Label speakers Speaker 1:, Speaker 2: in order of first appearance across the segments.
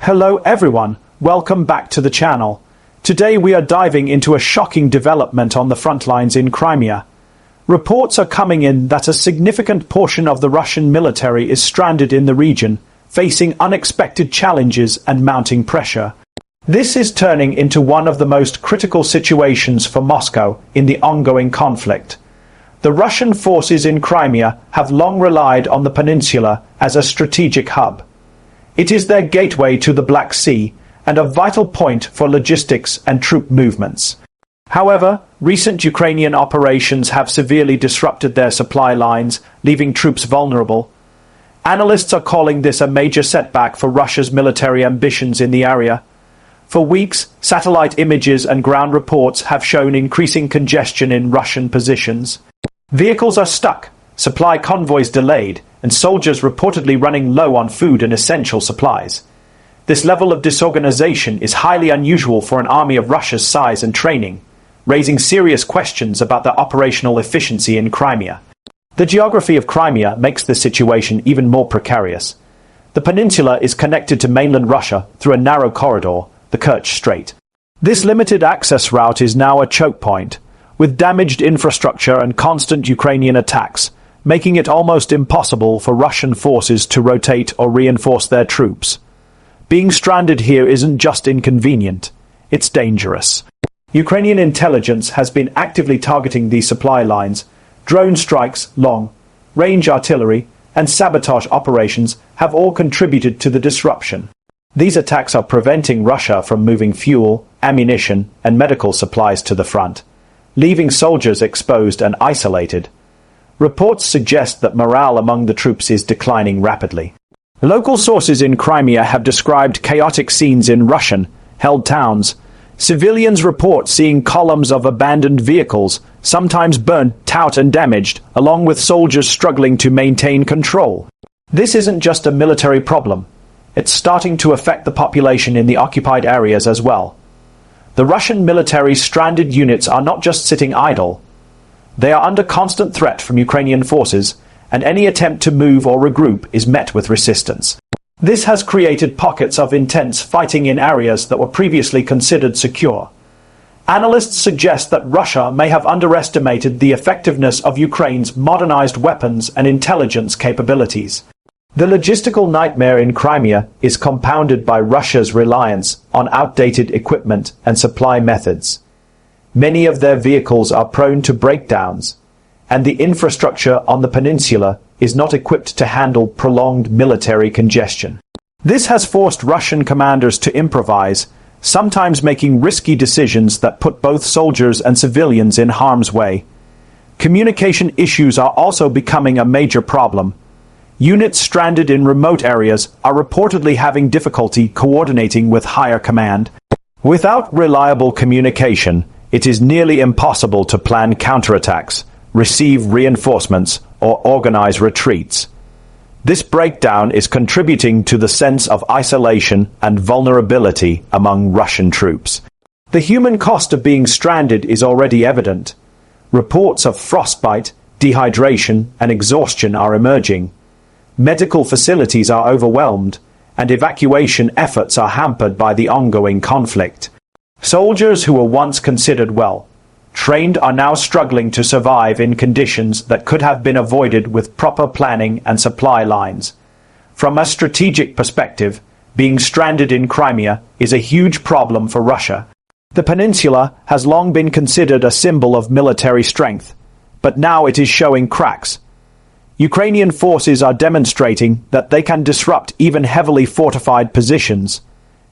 Speaker 1: Hello everyone, welcome back to the channel. Today we are diving into a shocking development on the front lines in Crimea. Reports are coming in that a significant portion of the Russian military is stranded in the region, facing unexpected challenges and mounting pressure. This is turning into one of the most critical situations for Moscow in the ongoing conflict. The Russian forces in Crimea have long relied on the peninsula as a strategic hub. It is their gateway to the Black Sea and a vital point for logistics and troop movements. However, recent Ukrainian operations have severely disrupted their supply lines, leaving troops vulnerable. Analysts are calling this a major setback for Russia's military ambitions in the area. For weeks, satellite images and ground reports have shown increasing congestion in Russian positions. Vehicles are stuck, supply convoys delayed, and soldiers reportedly running low on food and essential supplies. This level of disorganization is highly unusual for an army of Russia's size and training, raising serious questions about their operational efficiency in Crimea. The geography of Crimea makes this situation even more precarious. The peninsula is connected to mainland Russia through a narrow corridor, the Kerch Strait. This limited access route is now a choke point, with damaged infrastructure and constant Ukrainian attacks, making it almost impossible for Russian forces to rotate or reinforce their troops. Being stranded here isn't just inconvenient, it's dangerous. Ukrainian intelligence has been actively targeting these supply lines. Drone strikes, long-range artillery, and sabotage operations have all contributed to the disruption. These attacks are preventing Russia from moving fuel, ammunition, and medical supplies to the front, leaving soldiers exposed and isolated. Reports suggest that morale among the troops is declining rapidly. Local sources in Crimea have described chaotic scenes in Russian-held towns. Civilians report seeing columns of abandoned vehicles, sometimes burnt out and damaged, along with soldiers struggling to maintain control. This isn't just a military problem. It's starting to affect the population in the occupied areas as well. The Russian military's stranded units are not just sitting idle. They are under constant threat from Ukrainian forces, and any attempt to move or regroup is met with resistance. This has created pockets of intense fighting in areas that were previously considered secure. Analysts suggest that Russia may have underestimated the effectiveness of Ukraine's modernized weapons and intelligence capabilities. The logistical nightmare in Crimea is compounded by Russia's reliance on outdated equipment and supply methods. Many of their vehicles are prone to breakdowns, and the infrastructure on the peninsula is not equipped to handle prolonged military congestion. This has forced Russian commanders to improvise, sometimes making risky decisions that put both soldiers and civilians in harm's way. Communication issues are also becoming a major problem. Units stranded in remote areas are reportedly having difficulty coordinating with higher command. Without reliable communication, it is nearly impossible to plan counterattacks, receive reinforcements, or organize retreats. This breakdown is contributing to the sense of isolation and vulnerability among Russian troops. The human cost of being stranded is already evident. Reports of frostbite, dehydration, and exhaustion are emerging. Medical facilities are overwhelmed, and evacuation efforts are hampered by the ongoing conflict. Soldiers who were once considered well-trained are now struggling to survive in conditions that could have been avoided with proper planning and supply lines. From a strategic perspective, being stranded in Crimea is a huge problem for Russia. The peninsula has long been considered a symbol of military strength, but now it is showing cracks. Ukrainian forces are demonstrating that they can disrupt even heavily fortified positions,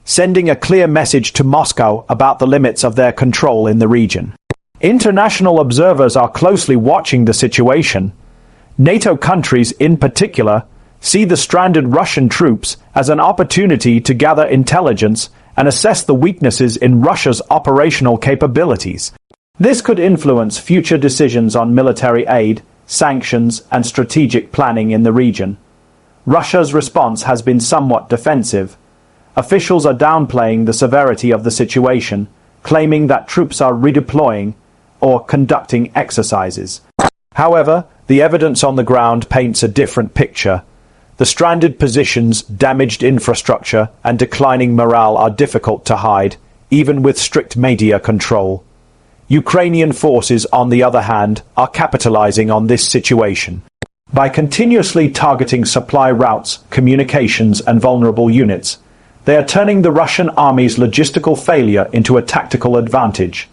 Speaker 1: sending a clear message to Moscow about the limits of their control in the region. International observers are closely watching the situation. NATO countries, in particular, see the stranded Russian troops as an opportunity to gather intelligence and assess the weaknesses in Russia's operational capabilities. This could influence future decisions on military aid, sanctions, and strategic planning in the region. Russia's response has been somewhat defensive. Officials are downplaying the severity of the situation, claiming that troops are redeploying or conducting exercises. However, the evidence on the ground paints a different picture. The stranded positions, damaged infrastructure, and declining morale are difficult to hide, even with strict media control. Ukrainian forces, on the other hand, are capitalizing on this situation. By continuously targeting supply routes, communications, and vulnerable units, they are turning the Russian army's logistical failure into a tactical advantage.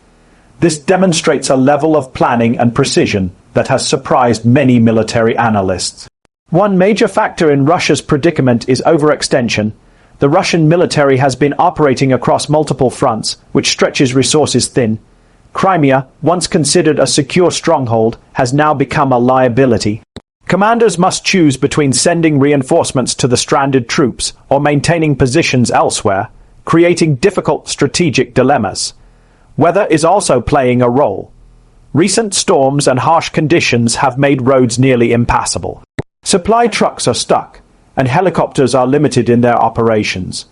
Speaker 1: This demonstrates a level of planning and precision that has surprised many military analysts. One major factor in Russia's predicament is overextension. The Russian military has been operating across multiple fronts, which stretches resources thin. Crimea, once considered a secure stronghold, has now become a liability. Commanders must choose between sending reinforcements to the stranded troops or maintaining positions elsewhere, creating difficult strategic dilemmas. Weather is also playing a role. Recent storms and harsh conditions have made roads nearly impassable. Supply trucks are stuck, and helicopters are limited in their operations.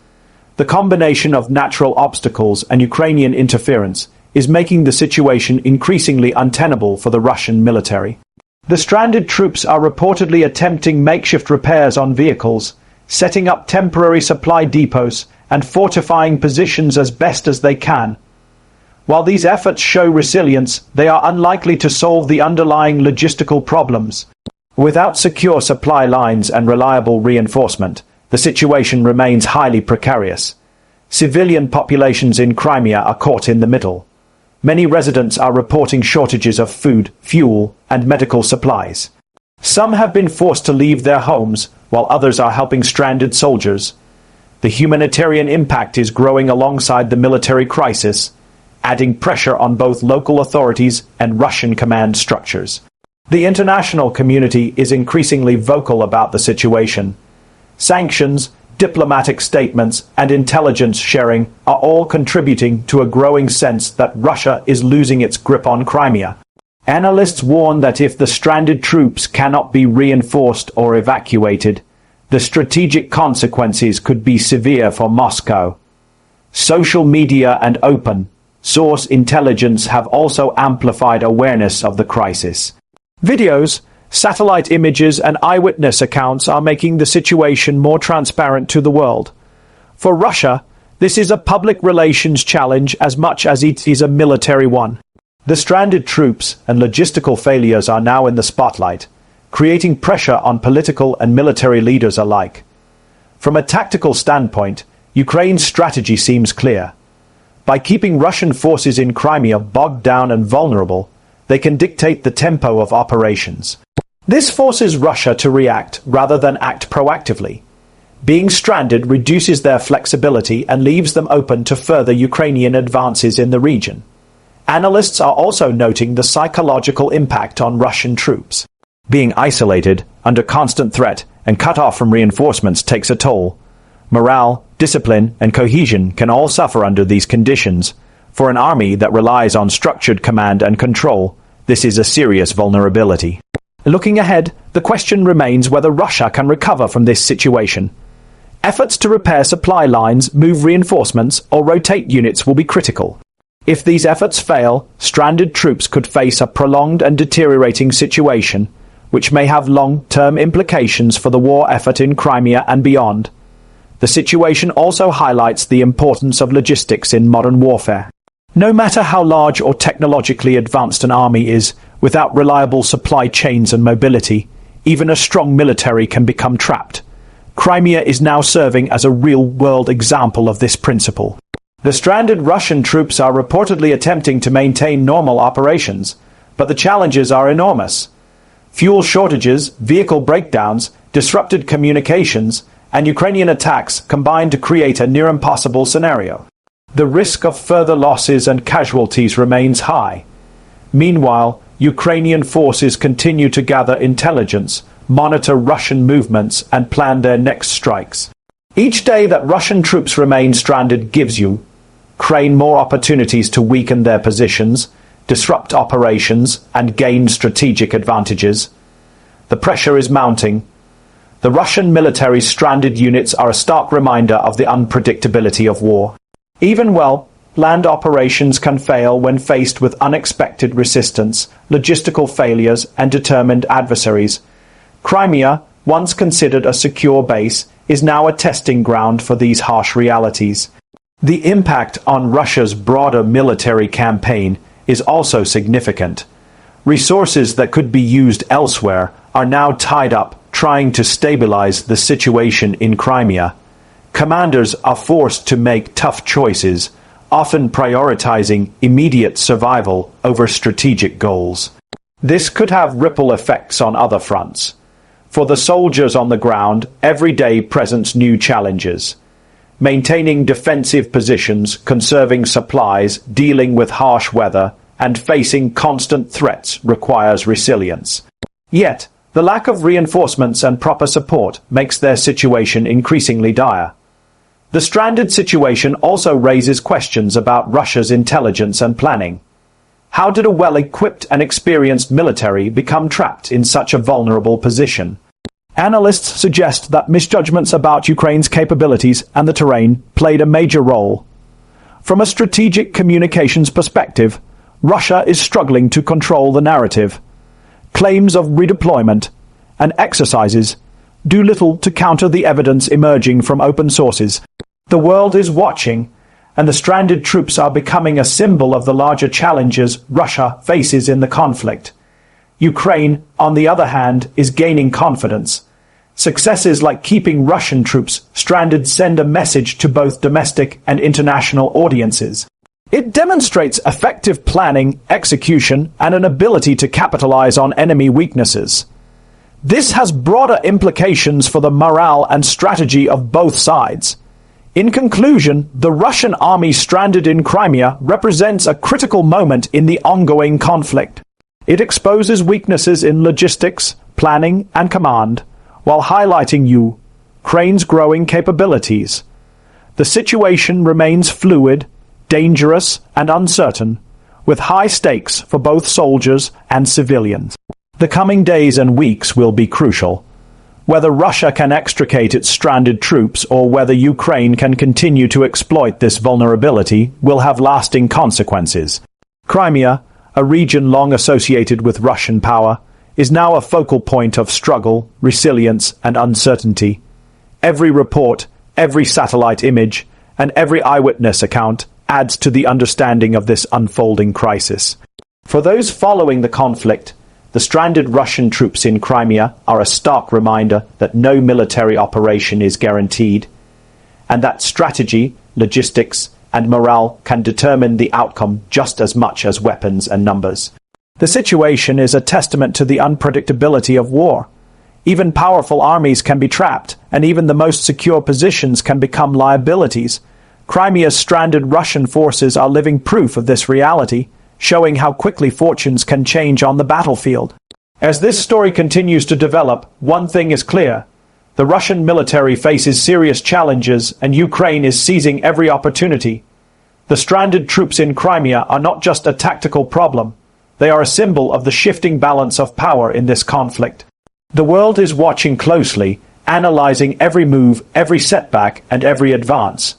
Speaker 1: The combination of natural obstacles and Ukrainian interference is making the situation increasingly untenable for the Russian military. The stranded troops are reportedly attempting makeshift repairs on vehicles, setting up temporary supply depots, and fortifying positions as best as they can. While these efforts show resilience, they are unlikely to solve the underlying logistical problems. Without secure supply lines and reliable reinforcement, the situation remains highly precarious. Civilian populations in Crimea are caught in the middle. Many residents are reporting shortages of food, fuel, and medical supplies. Some have been forced to leave their homes, while others are helping stranded soldiers. The humanitarian impact is growing alongside the military crisis, adding pressure on both local authorities and Russian command structures. The international community is increasingly vocal about the situation. Sanctions, diplomatic statements, and intelligence sharing are all contributing to a growing sense that Russia is losing its grip on Crimea. Analysts warn that if the stranded troops cannot be reinforced or evacuated, the strategic consequences could be severe for Moscow. Social media and open source intelligence have also amplified awareness of the crisis. Videos, satellite images, and eyewitness accounts are making the situation more transparent to the world. For Russia, this is a public relations challenge as much as it is a military one. The stranded troops and logistical failures are now in the spotlight, creating pressure on political and military leaders alike. From a tactical standpoint, Ukraine's strategy seems clear. By keeping Russian forces in Crimea bogged down and vulnerable, they can dictate the tempo of operations. This forces Russia to react rather than act proactively. Being stranded reduces their flexibility and leaves them open to further Ukrainian advances in the region. Analysts are also noting the psychological impact on Russian troops. Being isolated, under constant threat, and cut off from reinforcements takes a toll. Morale, discipline, and cohesion can all suffer under these conditions. For an army that relies on structured command and control, this is a serious vulnerability. Looking ahead, the question remains whether Russia can recover from this situation. Efforts to repair supply lines, move reinforcements, or rotate units will be critical. If these efforts fail, stranded troops could face a prolonged and deteriorating situation, which may have long-term implications for the war effort in Crimea and beyond. The situation also highlights the importance of logistics in modern warfare. No matter how large or technologically advanced an army is, without reliable supply chains and mobility, even a strong military can become trapped. Crimea is now serving as a real-world example of this principle. The stranded Russian troops are reportedly attempting to maintain normal operations, but the challenges are enormous. Fuel shortages, vehicle breakdowns, disrupted communications, and Ukrainian attacks combine to create a near-impossible scenario. The risk of further losses and casualties remains high. Meanwhile, Ukrainian forces continue to gather intelligence, monitor Russian movements, and plan their next strikes. Each day that Russian troops remain stranded gives Ukraine more opportunities to weaken their positions, disrupt operations, and gain strategic advantages. The pressure is mounting. The Russian military's stranded units are a stark reminder of the unpredictability of war. Even well-planned operations can fail when faced with unexpected resistance, logistical failures, and determined adversaries. Crimea, once considered a secure base, is now a testing ground for these harsh realities. The impact on Russia's broader military campaign is also significant. Resources that could be used elsewhere are now tied up trying to stabilize the situation in Crimea. Commanders are forced to make tough choices, often prioritizing immediate survival over strategic goals. This could have ripple effects on other fronts. For the soldiers on the ground, every day presents new challenges. Maintaining defensive positions, conserving supplies, dealing with harsh weather, and facing constant threats requires resilience. Yet, the lack of reinforcements and proper support makes their situation increasingly dire. The stranded situation also raises questions about Russia's intelligence and planning. How did a well-equipped and experienced military become trapped in such a vulnerable position? Analysts suggest that misjudgments about Ukraine's capabilities and the terrain played a major role. From a strategic communications perspective, Russia is struggling to control the narrative. Claims of redeployment and exercises do little to counter the evidence emerging from open sources. The world is watching, and the stranded troops are becoming a symbol of the larger challenges Russia faces in the conflict. Ukraine, on the other hand, is gaining confidence. Successes like keeping Russian troops stranded send a message to both domestic and international audiences. It demonstrates effective planning, execution, and an ability to capitalize on enemy weaknesses. This has broader implications for the morale and strategy of both sides. In conclusion, the Russian army stranded in Crimea represents a critical moment in the ongoing conflict. It exposes weaknesses in logistics, planning, and command, while highlighting Ukraine's growing capabilities. The situation remains fluid, dangerous, and uncertain, with high stakes for both soldiers and civilians. The coming days and weeks will be crucial. Whether Russia can extricate its stranded troops or whether Ukraine can continue to exploit this vulnerability will have lasting consequences. Crimea, a region long associated with Russian power, is now a focal point of struggle, resilience, and uncertainty. Every report, every satellite image, and every eyewitness account adds to the understanding of this unfolding crisis. For those following the conflict, the stranded Russian troops in Crimea are a stark reminder that no military operation is guaranteed, and that strategy, logistics, and morale can determine the outcome just as much as weapons and numbers. The situation is a testament to the unpredictability of war. Even powerful armies can be trapped, and even the most secure positions can become liabilities. Crimea's stranded Russian forces are living proof of this reality, showing how quickly fortunes can change on the battlefield. As this story continues to develop, one thing is clear. The Russian military faces serious challenges, and Ukraine is seizing every opportunity. The stranded troops in Crimea are not just a tactical problem. They are a symbol of the shifting balance of power in this conflict. The world is watching closely, analyzing every move, every setback, and every advance.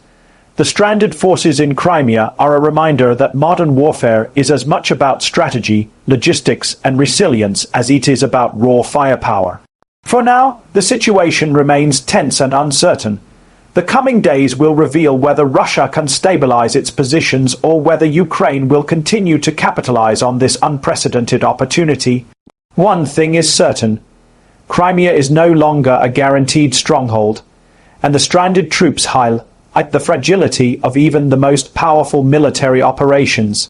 Speaker 1: The stranded forces in Crimea are a reminder that modern warfare is as much about strategy, logistics, and resilience as it is about raw firepower. For now, the situation remains tense and uncertain. The coming days will reveal whether Russia can stabilize its positions or whether Ukraine will continue to capitalize on this unprecedented opportunity. One thing is certain. Crimea is no longer a guaranteed stronghold, and the stranded troops highlight the fragility of even the most powerful military operations.